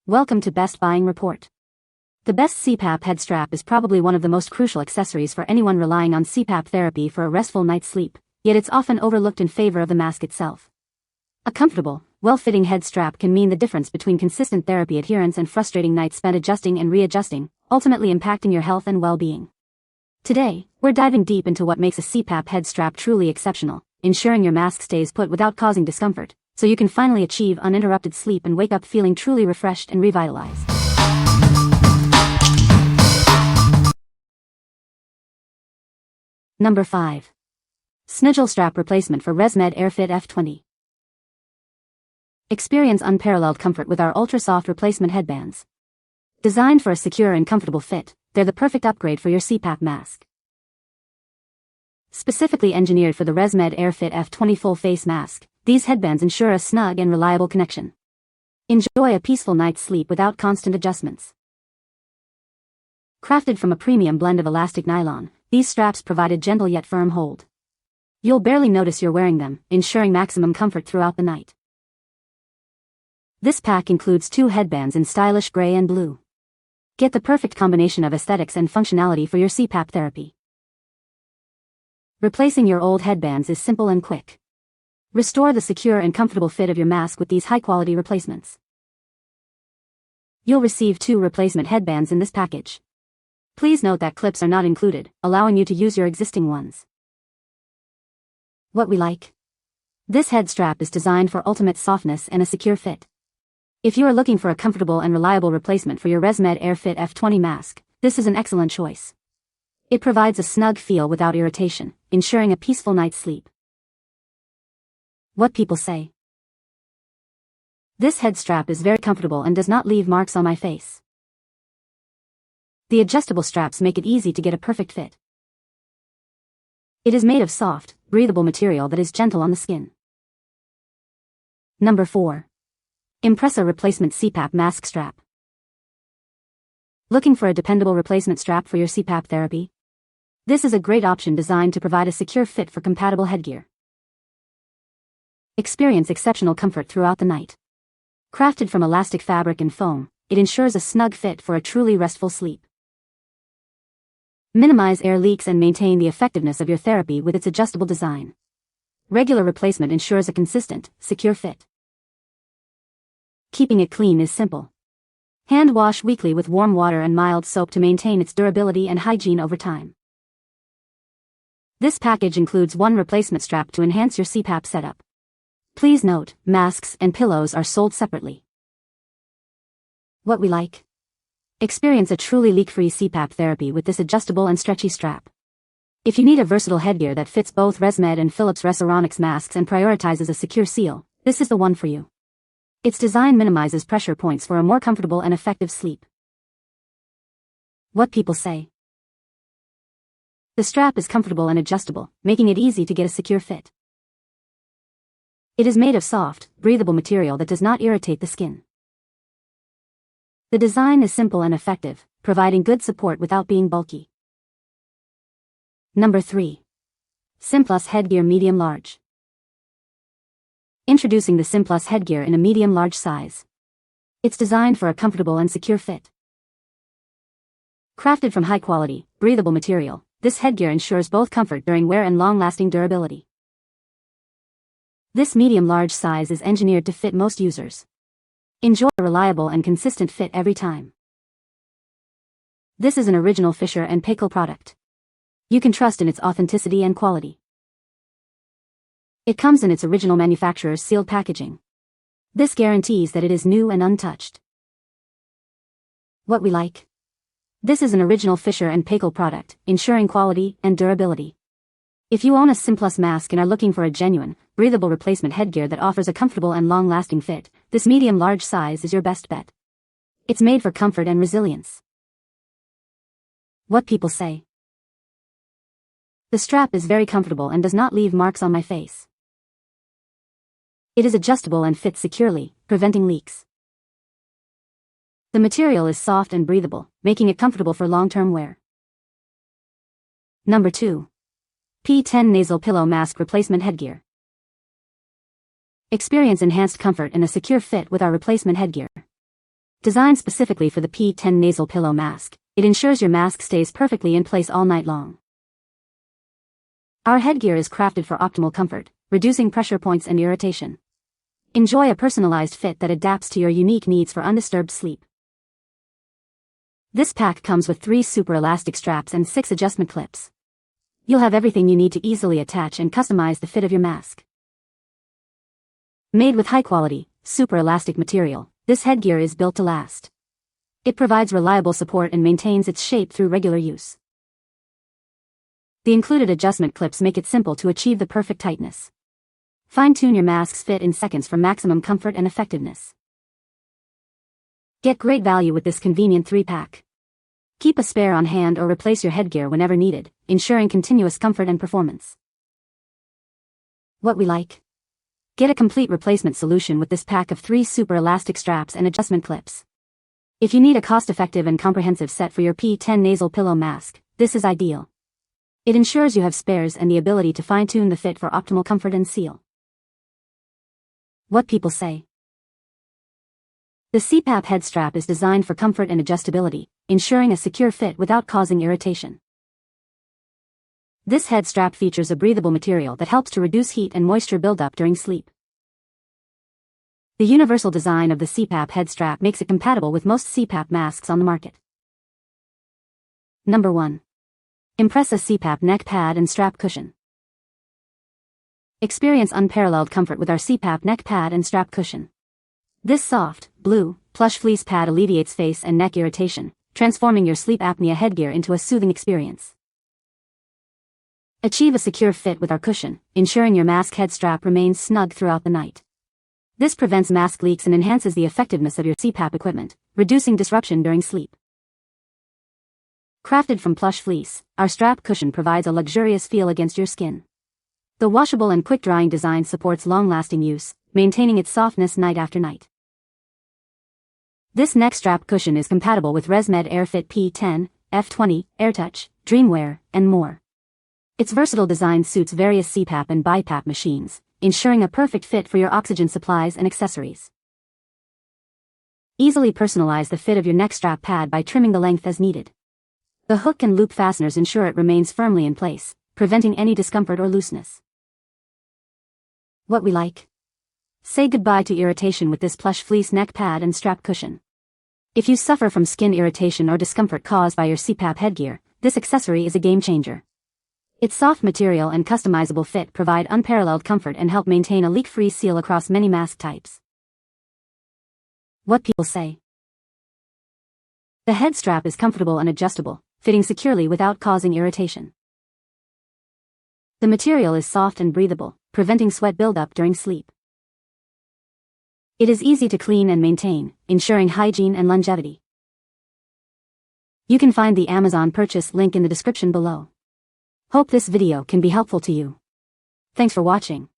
Welcome to Best Buying Report. The Best CPAP head strap is probably one of the most crucial accessories for anyone relying on CPAP therapy for a restful night's sleep, yet it's often overlooked in favor of the mask itself. A comfortable, well-fitting head strap can mean the difference between consistent therapy adherence and frustrating nights spent adjusting and readjusting, ultimately impacting your health and well-being. Today, we're diving deep into what makes a CPAP head strap truly exceptional, ensuring your mask stays put without causing discomfort, so you can finally achieve uninterrupted sleep and wake up feeling truly refreshed and revitalized. Number 5. Snuggle Strap Replacement for ResMed AirFit F20. Experience unparalleled comfort with our ultra-soft replacement headbands. Designed for a secure and comfortable fit, they're the perfect upgrade for your CPAP mask. Specifically engineered for the ResMed AirFit F20 full-face mask, these headbands ensure a snug and reliable connection. Enjoy a peaceful night's sleep without constant adjustments. Crafted from a premium blend of elastic nylon, these straps provide a gentle yet firm hold. You'll barely notice you're wearing them, ensuring maximum comfort throughout the night. This pack includes 2 headbands in stylish gray and blue. Get the perfect combination of aesthetics and functionality for your CPAP therapy. Replacing your old headbands is simple and quick. Restore the secure and comfortable fit of your mask with these high-quality replacements. You'll receive 2 replacement headbands in this package. Please note that clips are not included, allowing you to use your existing ones. What we like? This head strap is designed for ultimate softness and a secure fit. If you are looking for a comfortable and reliable replacement for your ResMed AirFit F20 mask, this is an excellent choice. It provides a snug feel without irritation, ensuring a peaceful night's sleep. What people say. This head strap is very comfortable and does not leave marks on my face. The adjustable straps make it easy to get a perfect fit. It is made of soft, breathable material that is gentle on the skin. Number 4. Impressa Replacement CPAP Mask Strap. Looking for a dependable replacement strap for your CPAP therapy? This is a great option designed to provide a secure fit for compatible headgear. Experience exceptional comfort throughout the night. Crafted from elastic fabric and foam, it ensures a snug fit for a truly restful sleep. Minimize air leaks and maintain the effectiveness of your therapy with its adjustable design. Regular replacement ensures a consistent, secure fit. Keeping it clean is simple. Hand wash weekly with warm water and mild soap to maintain its durability and hygiene over time. This package includes 1 replacement strap to enhance your CPAP setup. Please note, masks and pillows are sold separately. What we like? Experience a truly leak-free CPAP therapy with this adjustable and stretchy strap. If you need a versatile headgear that fits both ResMed and Philips Resonix masks and prioritizes a secure seal, this is the one for you. Its design minimizes pressure points for a more comfortable and effective sleep. What people say. The strap is comfortable and adjustable, making it easy to get a secure fit. It is made of soft, breathable material that does not irritate the skin. The design is simple and effective, providing good support without being bulky. Number 3. Simplus Headgear Medium Large. Introducing the Simplus headgear in a medium-large size. It's designed for a comfortable and secure fit. Crafted from high-quality, breathable material, this headgear ensures both comfort during wear and long-lasting durability. This medium-large size is engineered to fit most users. Enjoy a reliable and consistent fit every time. This is an original Fisher & Paykel product. You can trust in its authenticity and quality. It comes in its original manufacturer's sealed packaging. This guarantees that it is new and untouched. What we like? This is an original Fisher & Paykel product, ensuring quality and durability. If you own a Simplus mask and are looking for a genuine, breathable replacement headgear that offers a comfortable and long-lasting fit, this medium-large size is your best bet. It's made for comfort and resilience. What people say. The strap is very comfortable and does not leave marks on my face. It is adjustable and fits securely, preventing leaks. The material is soft and breathable, making it comfortable for long-term wear. Number 2. P10 Nasal Pillow Mask Replacement Headgear. Experience enhanced comfort and a secure fit with our replacement headgear. Designed specifically for the P10 nasal pillow mask, it ensures your mask stays perfectly in place all night long. Our headgear is crafted for optimal comfort, reducing pressure points and irritation. Enjoy a personalized fit that adapts to your unique needs for undisturbed sleep. This pack comes with 3 super elastic straps and 6 adjustment clips. You'll have everything you need to easily attach and customize the fit of your mask. Made with high-quality, super elastic material, this headgear is built to last. It provides reliable support and maintains its shape through regular use. The included adjustment clips make it simple to achieve the perfect tightness. Fine-tune your mask's fit in seconds for maximum comfort and effectiveness. Get great value with this convenient 3-pack. Keep a spare on hand or replace your headgear whenever needed, ensuring continuous comfort and performance. What we like? Get a complete replacement solution with this pack of 3 super elastic straps and adjustment clips. If you need a cost-effective and comprehensive set for your P10 nasal pillow mask, this is ideal. It ensures you have spares and the ability to fine-tune the fit for optimal comfort and seal. What people say. The CPAP head strap is designed for comfort and adjustability, ensuring a secure fit without causing irritation. This head strap features a breathable material that helps to reduce heat and moisture buildup during sleep. The universal design of the CPAP head strap makes it compatible with most CPAP masks on the market. Number 1. Impressa CPAP neck pad and strap cushion. Experience unparalleled comfort with our CPAP neck pad and strap cushion. This soft, blue, plush fleece pad alleviates face and neck irritation, transforming your sleep apnea headgear into a soothing experience. Achieve a secure fit with our cushion, ensuring your mask head strap remains snug throughout the night. This prevents mask leaks and enhances the effectiveness of your CPAP equipment, reducing disruption during sleep. Crafted from plush fleece, our strap cushion provides a luxurious feel against your skin. The washable and quick-drying design supports long-lasting use, maintaining its softness night after night. This neck strap cushion is compatible with ResMed AirFit P10, F20, AirTouch, DreamWear, and more. Its versatile design suits various CPAP and BiPAP machines, ensuring a perfect fit for your oxygen supplies and accessories. Easily personalize the fit of your neck strap pad by trimming the length as needed. The hook and loop fasteners ensure it remains firmly in place, preventing any discomfort or looseness. What we like? Say goodbye to irritation with this plush fleece neck pad and strap cushion. If you suffer from skin irritation or discomfort caused by your CPAP headgear, this accessory is a game changer. Its soft material and customizable fit provide unparalleled comfort and help maintain a leak-free seal across many mask types. What people say. The head strap is comfortable and adjustable, fitting securely without causing irritation. The material is soft and breathable, preventing sweat buildup during sleep. It is easy to clean and maintain, ensuring hygiene and longevity. You can find the Amazon purchase link in the description below. Hope this video can be helpful to you. Thanks for watching.